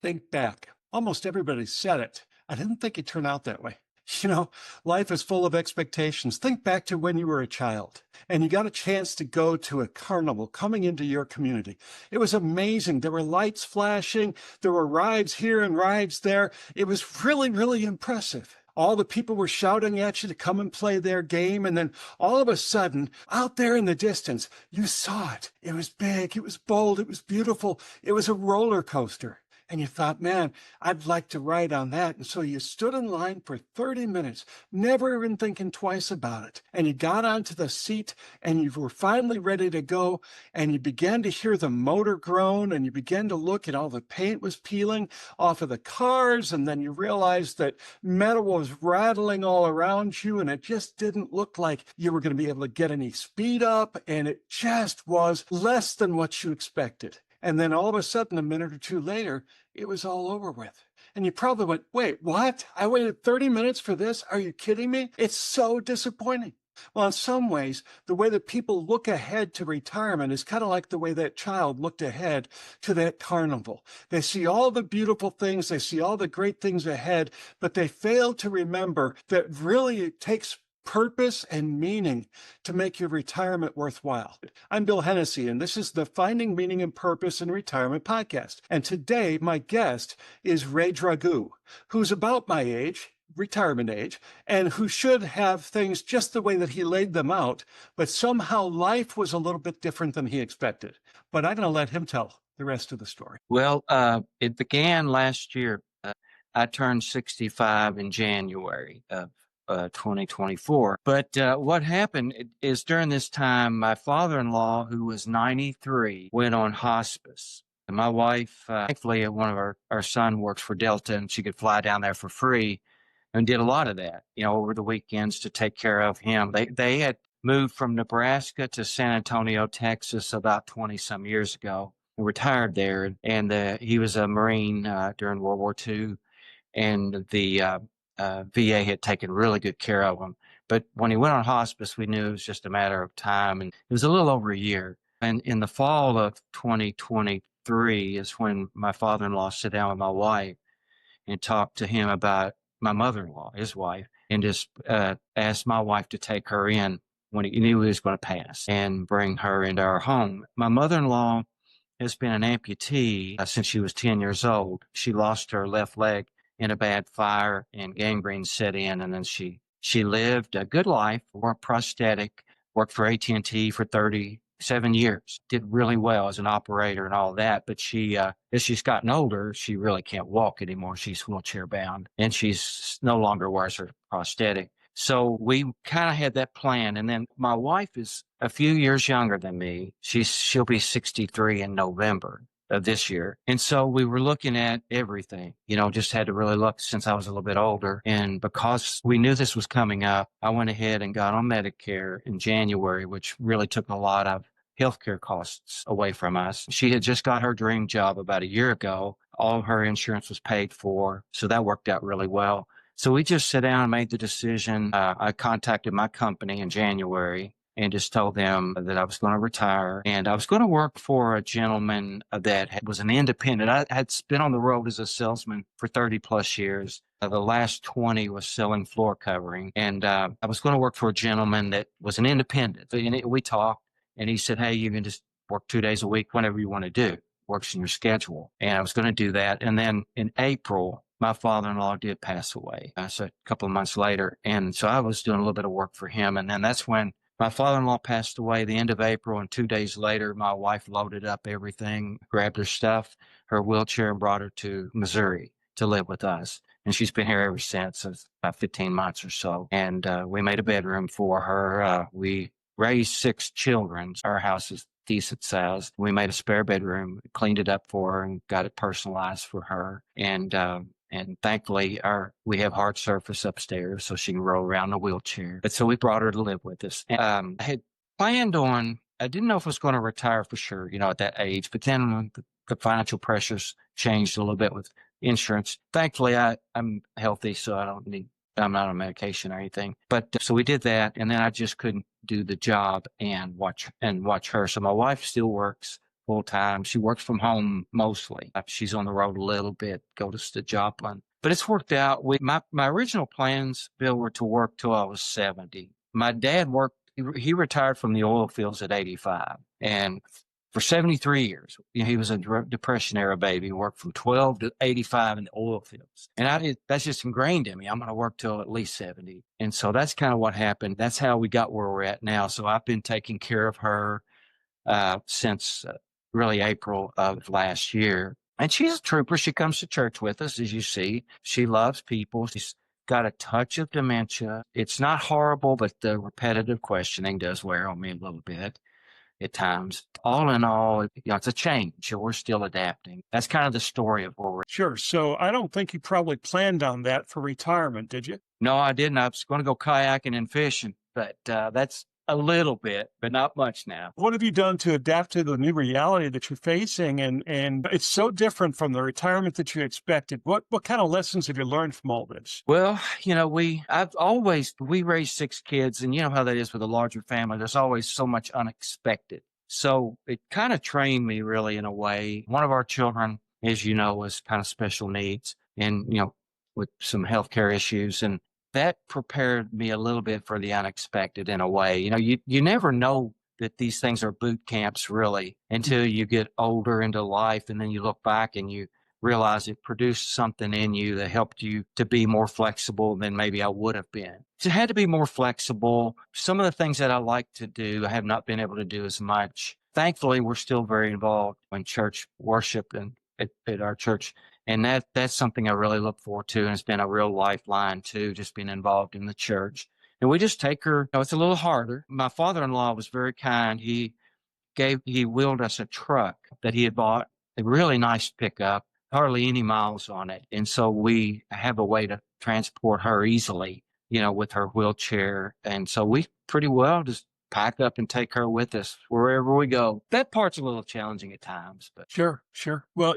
Think back. Almost everybody said it. I didn't think it'd turn out that way. You know, life is full of expectations. Think back to when you were a child and you got a chance to go to a carnival coming into your community. It was amazing. There were lights flashing. There were rides here and rides there. It was really, really impressive. All the people were shouting at you to come and play their game. And then all of a sudden, out there in the distance, you saw it. It was big. It was bold. It was beautiful. It was a roller coaster. And you thought, man, I'd like to ride on that. And so you stood in line for 30 minutes, never even thinking twice about it. And you got onto the seat and you were finally ready to go. And you began to hear the motor groan and you began to look and all the paint was peeling off of the cars. And then you realized that metal was rattling all around you. And it just didn't look like you were going to be able to get any speed up. And it just was less than what you expected. And then all of a sudden, a minute or two later, it was all over with. And you probably went, wait, what? I waited 30 minutes for this? Are you kidding me? It's so disappointing. Well, in some ways, the way that people look ahead to retirement is kind of like the way that child looked ahead to that carnival. They see all the beautiful things, they see all the great things ahead, but they fail to remember that really it takes purpose and meaning to make your retirement worthwhile. I'm Bill Hennessy, and this is the Finding Meaning and Purpose in Retirement podcast. And today, my guest is Ray Dragoo, who's about my age, retirement age, and who should have things just the way that he laid them out, but somehow life was a little bit different than he expected. But I'm going to let him tell the rest of the story. Well, it began last year. I turned 65 in January of 2024. But what happened is during this time, my father-in-law, who was 93, went on hospice. And my wife, thankfully, one of our son works for Delta, and she could fly down there for free and did a lot of that, over the weekends to take care of him. They had moved from Nebraska to San Antonio, Texas about 20 some years ago and retired there. And he was a Marine during World War II. And the VA had taken really good care of him. But when he went on hospice, we knew it was just a matter of time. And it was a little over a year. And in the fall of 2023 is when my father-in-law sat down with my wife and talked to him about my mother-in-law, his wife, and just asked my wife to take her in when he knew he was going to pass and bring her into our home. My mother-in-law has been an amputee since she was 10 years old. She lost her left leg in a bad fire and gangrene set in. And then she lived a good life, wore prosthetic, worked for AT&T for 37 years, did really well as an operator and all that. But she, as she's gotten older, she really can't walk anymore. She's wheelchair bound and she's no longer wears her prosthetic. So we kind of had that plan. And then my wife is a few years younger than me. She'll be 63 in November of this year. And so we were looking at everything, just had to really look since I was a little bit older. And because we knew this was coming up, I went ahead and got on Medicare in January, which really took a lot of healthcare costs away from us. She had just got her dream job about a year ago. All of her insurance was paid for. So that worked out really well. So we just sat down and made the decision. I contacted my company in January and just told them that I was going to retire. And I was going to work for a gentleman that was an independent. I had been on the road as a salesman for 30 plus years. The last 20 was selling floor covering. And I was going to work for a gentleman that was an independent. And we talked, and he said, hey, you can just work 2 days a week, whenever you want to do. Works in your schedule. And I was going to do that. And then in April, my father-in-law did pass away. So a couple of months later. And so I was doing a little bit of work for him. And then that's when my father-in-law passed away the end of April, and 2 days later, my wife loaded up everything, grabbed her stuff, her wheelchair, and brought her to Missouri to live with us. And she's been here ever since, about 15 months or so. And we made a bedroom for her. We raised 6 children. Our house is decent size. We made a spare bedroom, cleaned it up for her, and got it personalized for her. And thankfully, we have hard surface upstairs so she can roll around in a wheelchair. But so we brought her to live with us. I had planned on, I didn't know if I was going to retire for sure, at that age. But then the financial pressures changed a little bit with insurance. Thankfully, I'm healthy, so I'm not on medication or anything. But so we did that. And then I just couldn't do the job and watch her. So my wife still works full time. She works from home mostly. She's on the road a little bit, goes to Joplin. But it's worked out. My original plans, Bill, were to work till I was 70. My dad worked, he retired from the oil fields at 85. And for 73 years, he was a Depression era baby, worked from 12 to 85 in the oil fields. And that's just ingrained in me. I'm going to work till at least 70. And so that's kind of what happened. That's how we got where we're at now. So I've been taking care of her since really April of last year. And she's a trooper. She comes to church with us, as you see. She loves people. She's got a touch of dementia. It's not horrible, but the repetitive questioning does wear on me a little bit at times. All in all, it's a change. We're still adapting. That's kind of the story of where we're at. Sure. So I don't think you probably planned on that for retirement, did you? No, I didn't. I was going to go kayaking and fishing, but that's a little bit, but not much now. What have you done to adapt to the new reality that you're facing? And it's so different from the retirement that you expected. What kind of lessons have you learned from all this? Well, we raised 6 kids, and you know how that is with a larger family. There's always so much unexpected. So it kind of trained me really in a way. One of our children, as you know, was kind of special needs and, with some healthcare issues. And that prepared me a little bit for the unexpected in a way. You never know that these things are boot camps really until you get older into life. And then you look back and you realize it produced something in you that helped you to be more flexible than maybe I would have been. So I had to be more flexible. Some of the things that I like to do, I have not been able to do as much. Thankfully, we're still very involved in church worship and at our church. And that's something I really look forward to. And it's been a real lifeline too, just being involved in the church. And we just take her, it's a little harder. My father-in-law was very kind. He wheeled us a truck that he had bought, a really nice pickup, hardly any miles on it. And so we have a way to transport her easily, with her wheelchair. And so we pretty well just pack up and take her with us wherever we go. That part's a little challenging at times, but Sure. Well,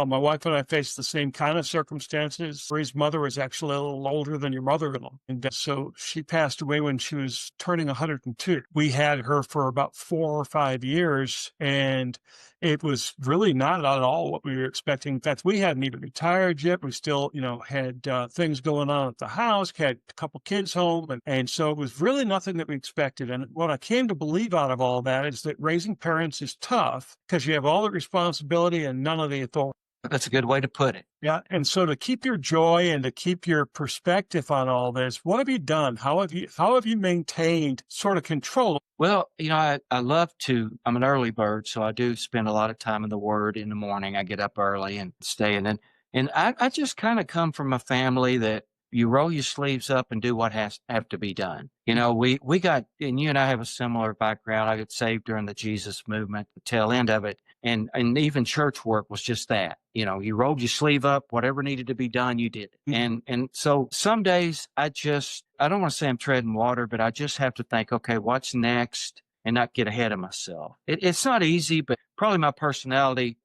my wife and I faced the same kind of circumstances. Ray's mother was actually a little older than your mother-in-law. And so she passed away when she was turning 102. We had her for about 4 or 5 years, and it was really not at all what we were expecting. In fact, we hadn't even retired yet. We still, had things going on at the house, had a couple kids home. And so it was really nothing that we expected. And what I came to believe out of all that is that raising parents is tough because you have all the responsibility and none of the authority. that's a good way to put it. Yeah. And so to keep your joy and to keep your perspective on all this, what have you done? How have you maintained sort of control? Well, I love to, I'm an early bird, so I do spend a lot of time in the Word in the morning. I get up early and stay and I just kind of come from a family that you roll your sleeves up and do what have to be done. We got, and you and I have a similar background. I got saved during the Jesus movement, the tail end of it. And even church work was just that. You rolled your sleeve up, whatever needed to be done, you did. And so some days I don't want to say I'm treading water, but I just have to think, okay, what's next? And not get ahead of myself. It's not easy, but probably my personality,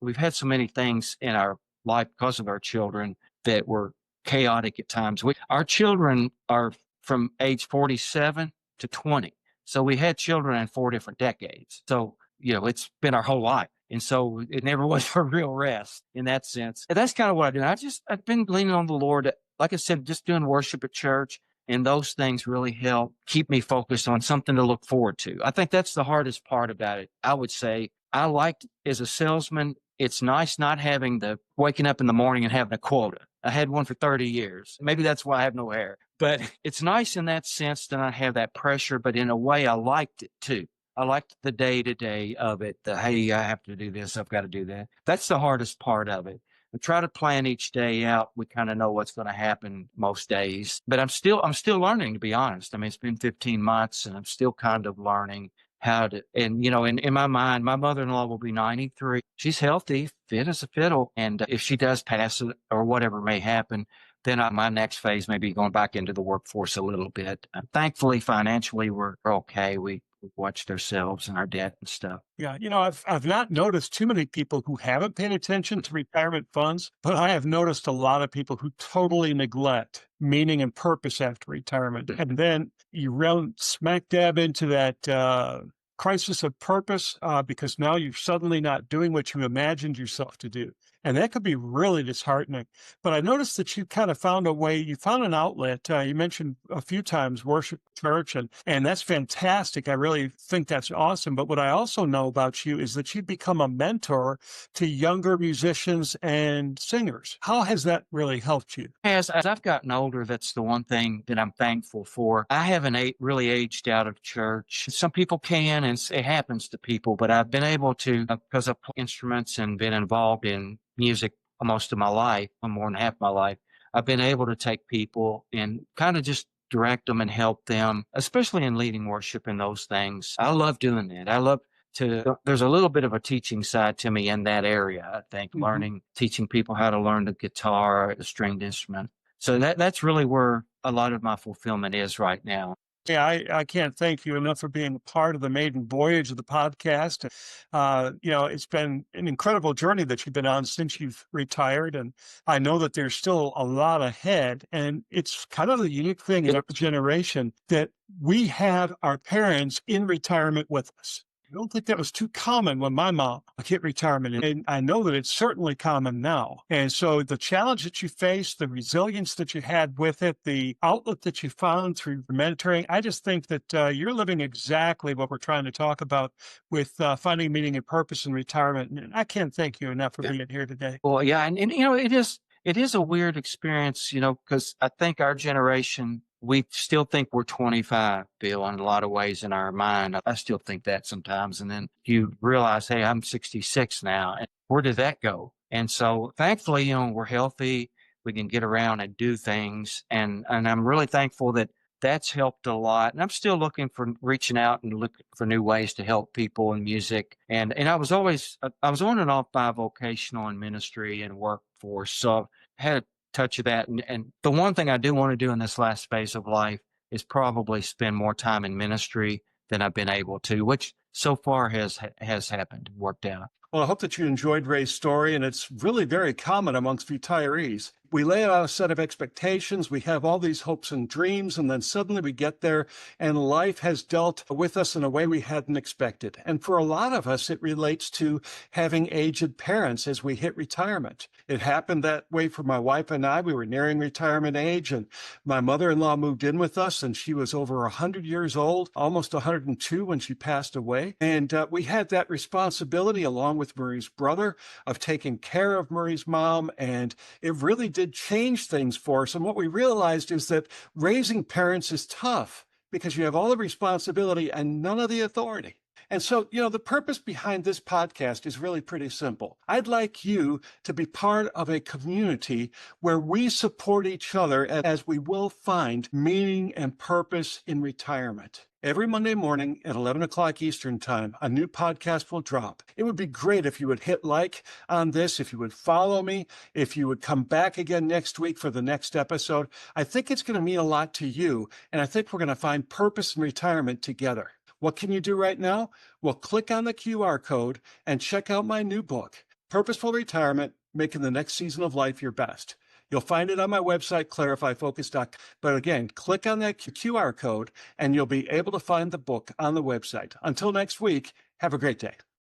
we've had so many things in our life because of our children that were chaotic at times. Our children are from age 47 to 20. So we had children in 4 different decades. So, it's been our whole life. And so it never was a real rest in that sense. And that's kind of what I do. I've been leaning on the Lord. Like I said, just doing worship at church. And those things really help keep me focused on something to look forward to. I think that's the hardest part about it. I would say I liked as a salesman, it's nice not having the waking up in the morning and having a quota. I had one for 30 years. Maybe that's why I have no hair. But it's nice in that sense to not have that pressure. But in a way, I liked it too. I liked the day-to-day of it. Hey, I have to do this. I've got to do that. That's the hardest part of it. We try to plan each day out. We kind of know what's going to happen most days. But I'm still learning, to be honest. I mean, it's been 15 months and I'm still kind of learning how to, and in my mind, my mother-in-law will be 93. She's healthy, fit as a fiddle. And if she does pass it or whatever may happen, then my next phase may be going back into the workforce a little bit. Thankfully, financially, we're okay. We've watched ourselves and our debt and stuff. Yeah. I've not noticed too many people who haven't paid attention to retirement funds, but I have noticed a lot of people who totally neglect meaning and purpose after retirement. And then you run smack dab into that crisis of purpose because now you're suddenly not doing what you imagined yourself to do. And that could be really disheartening. But I noticed that you kind of found a way, you found an outlet. You mentioned a few times worship church, and that's fantastic. I really think that's awesome. But what I also know about you is that you've become a mentor to younger musicians and singers. How has that really helped you? As I've gotten older, that's the one thing that I'm thankful for. I haven't really aged out of church. Some people can, and it happens to people, but I've been able to, because I've played instruments and been involved in music most of my life, more than half my life, I've been able to take people and kind of just direct them and help them, especially in leading worship and those things. I love doing that. I love there's a little bit of a teaching side to me in that area. I think Mhm. teaching people how to learn the guitar, a stringed instrument. So that's really where a lot of my fulfillment is right now. Yeah, I can't thank you enough for being a part of the maiden voyage of the podcast. It's been an incredible journey that you've been on since you've retired. And I know that there's still a lot ahead. And it's kind of the unique thing in our generation that we have our parents in retirement with us. I don't think that was too common when my mom hit retirement. And I know that it's certainly common now. And so the challenge that you faced, the resilience that you had with it, the outlet that you found through mentoring, I just think that you're living exactly what we're trying to talk about with finding meaning and purpose in retirement. And I can't thank you enough for being here today. Well, yeah, and it is a weird experience, because I think our generation, we still think we're 25, Bill, in a lot of ways in our mind. I still think that sometimes. And then you realize, hey, I'm 66 now. And where did that go? And so thankfully, we're healthy. We can get around and do things. And I'm really thankful that that's helped a lot. And I'm still looking for reaching out and looking for new ways to help people in music. And I was I was on and off bivocational in ministry and workforce. So I had a touch of that. And the one thing I do want to do in this last phase of life is probably spend more time in ministry than I've been able to, which so far has happened, worked out. Well, I hope that you enjoyed Ray's story, and it's really very common amongst retirees. We lay out a set of expectations, we have all these hopes and dreams, and then suddenly we get there, and life has dealt with us in a way we hadn't expected. And for a lot of us, it relates to having aged parents as we hit retirement. It happened that way for my wife and I. We were nearing retirement age, and my mother-in-law moved in with us, and she was over 100 years old, almost 102 when she passed away. And we had that responsibility along with Murray's brother of taking care of Murray's mom, and it really did change things for us. And what we realized is that raising parents is tough because you have all the responsibility and none of the authority. And so, the purpose behind this podcast is really pretty simple. I'd like you to be part of a community where we support each other as we will find meaning and purpose in retirement. Every Monday morning at 11 o'clock Eastern Time, a new podcast will drop. It would be great if you would hit like on this, if you would follow me, if you would come back again next week for the next episode. I think it's going to mean a lot to you, and I think we're going to find purpose in retirement together. What can you do right now? Well, click on the QR code and check out my new book, Purposeful Retirement, Making the Next Season of Life Your Best. You'll find it on my website, clarifyfocus.com. But again, click on that QR code and you'll be able to find the book on the website. Until next week, have a great day.